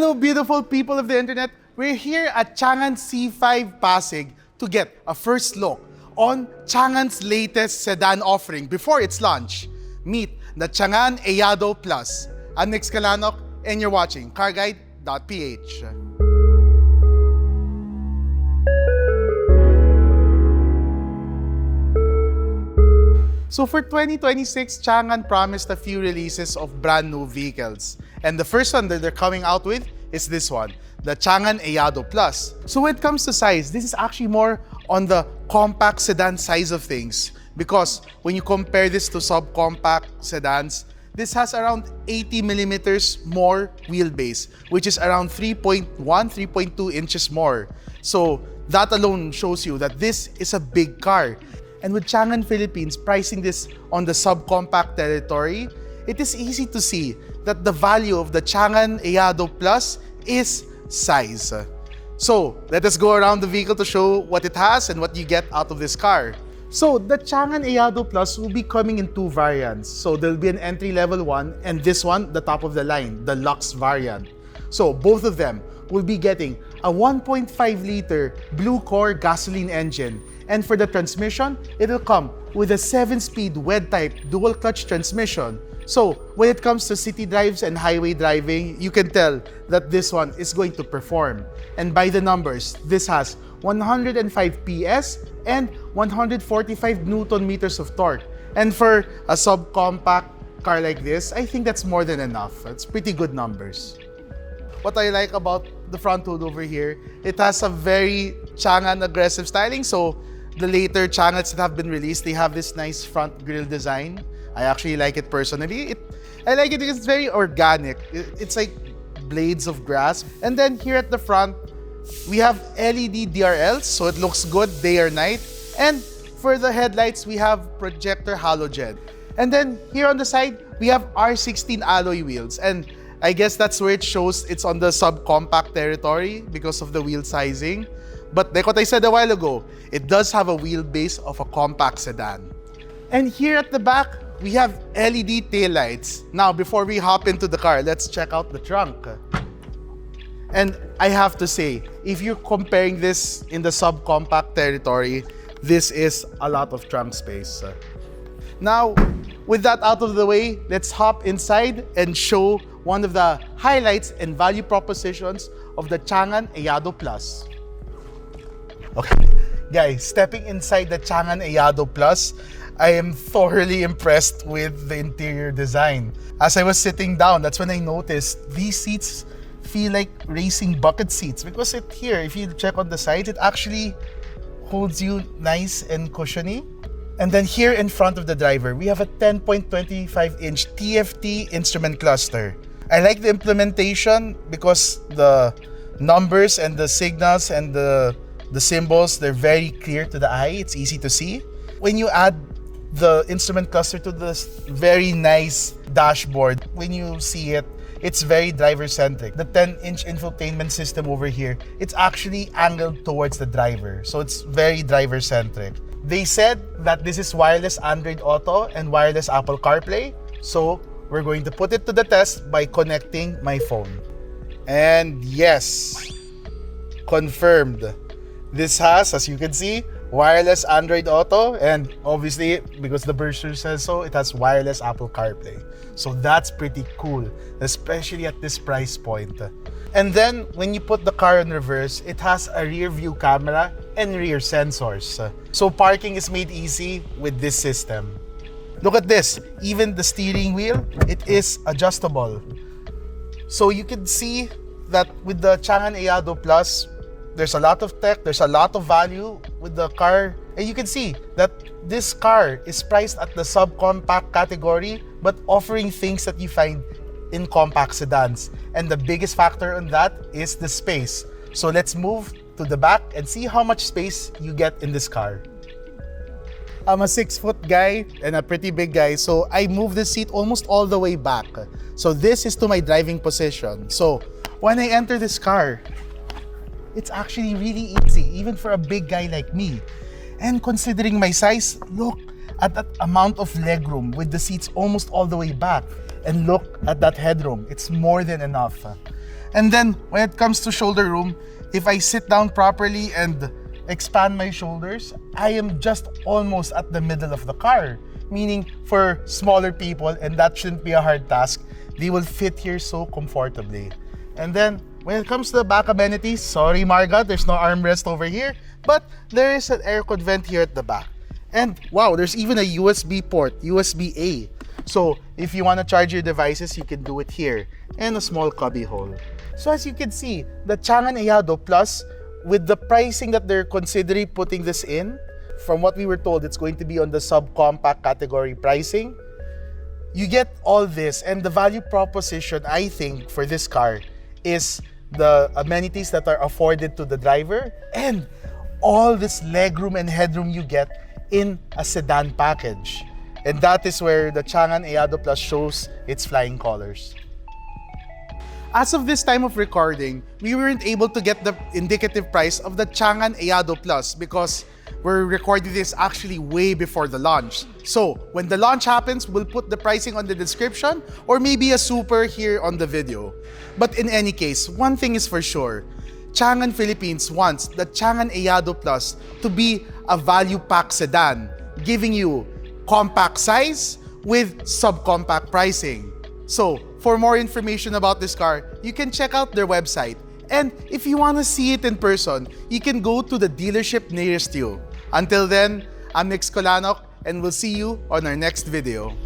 Hello, beautiful people of the internet. We're here at Changan C5 Pasig to get a first look on Changan's latest sedan offering before its launch. Meet the Changan Eado Plus. I'm Nick Scalanok, and you're watching CarGuide.PH. So for 2026, Changan promised a few releases of brand new vehicles. And the first one that they're coming out with is this one, the Changan Eado Plus. So when it comes to size, this is actually more on the compact sedan size of things. Because when you compare this to subcompact sedans, this has around 80 millimeters more wheelbase, which is around 3.1, 3.2 inches more. So that alone shows you that this is a big car. And with Changan Philippines pricing this on the subcompact territory, it is easy to see that the value of the Changan Eado Plus is size. So let us go around the vehicle to show what it has and what you get out of this car. So the Changan Eado Plus will be coming in two variants. So there'll be an entry-level one and this one, the top of the line, the Lux variant. So both of them will be getting a 1.5-liter Blue Core gasoline engine. And for the transmission, it'll come with a 7-speed WED-type dual-clutch transmission. So when it comes to city drives and highway driving, you can tell that this one is going to perform. And by the numbers, this has 105 PS and 145 Newton meters of torque. And for a subcompact car like this, I think that's more than enough. It's pretty good numbers. What I like about the front hood over here, it has a very Changan aggressive styling. So the later Changans that have been released, they have this nice front grille design. I actually like it personally. I like it because it's very organic. It's like blades of grass. And then here at the front, we have LED DRLs, so it looks good day or night. And for the headlights, we have projector halogen. And then here on the side, we have R16 alloy wheels. And I guess that's where it shows it's on the subcompact territory because of the wheel sizing. But like what I said a while ago, it does have a wheelbase of a compact sedan. And here at the back, we have LED taillights. Now, before we hop into the car, let's check out the trunk. And I have to say, if you're comparing this in the subcompact territory, this is a lot of trunk space. Now, with that out of the way, let's hop inside and show one of the highlights and value propositions of the Changan Eado Plus. Okay, guys, stepping inside the Changan Eado Plus, I am thoroughly impressed with the interior design. As I was sitting down, that's when I noticed these seats feel like racing bucket seats because here, if you check on the sides, it actually holds you nice and cushiony. And then here in front of the driver, we have a 10.25-inch TFT instrument cluster. I like the implementation because the numbers and the signals and the symbols, they're very clear to the eye. It's easy to see. When you add the instrument cluster to this very nice dashboard, when you see it, it's very driver-centric. The 10-inch infotainment system over here, it's actually angled towards the driver. So it's very driver-centric. They said that this is wireless Android Auto and wireless Apple CarPlay. So we're going to put it to the test by connecting my phone. And yes, confirmed. This has, as you can see, wireless Android Auto, and obviously, because the brochure says so, it has wireless Apple CarPlay. So that's pretty cool, especially at this price point. And then, when you put the car in reverse, it has a rear view camera and rear sensors. So parking is made easy with this system. Look at this, even the steering wheel, it is adjustable. So you can see that with the Changan Eado Plus, there's a lot of tech, there's a lot of value with the car. And you can see that this car is priced at the subcompact category, but offering things that you find in compact sedans. And the biggest factor on that is the space. So let's move to the back and see how much space you get in this car. I'm a 6-foot guy and a pretty big guy, so I move the seat almost all the way back. So this is to my driving position. So when I enter this car, it's actually really easy, even for a big guy like me. And considering my size, look at that amount of legroom with the seats almost all the way back. And look at that headroom, it's more than enough. And then when it comes to shoulder room, if I sit down properly and expand my shoulders, I am just almost at the middle of the car. Meaning for smaller people, and that shouldn't be a hard task, they will fit here so comfortably. And then when it comes to the back amenities, sorry Marga, there's no armrest over here, but there is an aircon vent here at the back. And wow, there's even a USB port, USB-A. So if you want to charge your devices, you can do it here. And a small cubby hole. So as you can see, the Changan Eado Plus, with the pricing that they're considering putting this in, from what we were told, it's going to be on the subcompact category pricing. You get all this, and the value proposition, I think, for this car is the amenities that are afforded to the driver and all this legroom and headroom you get in a sedan package. And that is where the Changan Eado Plus shows its flying colors. As of this time of recording, we weren't able to get the indicative price of the Changan Eado Plus because we're recording this actually way before the launch. So when the launch happens, we'll put the pricing on the description or maybe a super here on the video. But in any case, one thing is for sure, Changan Philippines wants the Changan Eado Plus to be a value pack sedan, giving you compact size with subcompact pricing. So for more information about this car, you can check out their website. And if you want to see it in person, you can go to the dealership nearest you. Until then, I'm Nick Skolanok, and we'll see you on our next video.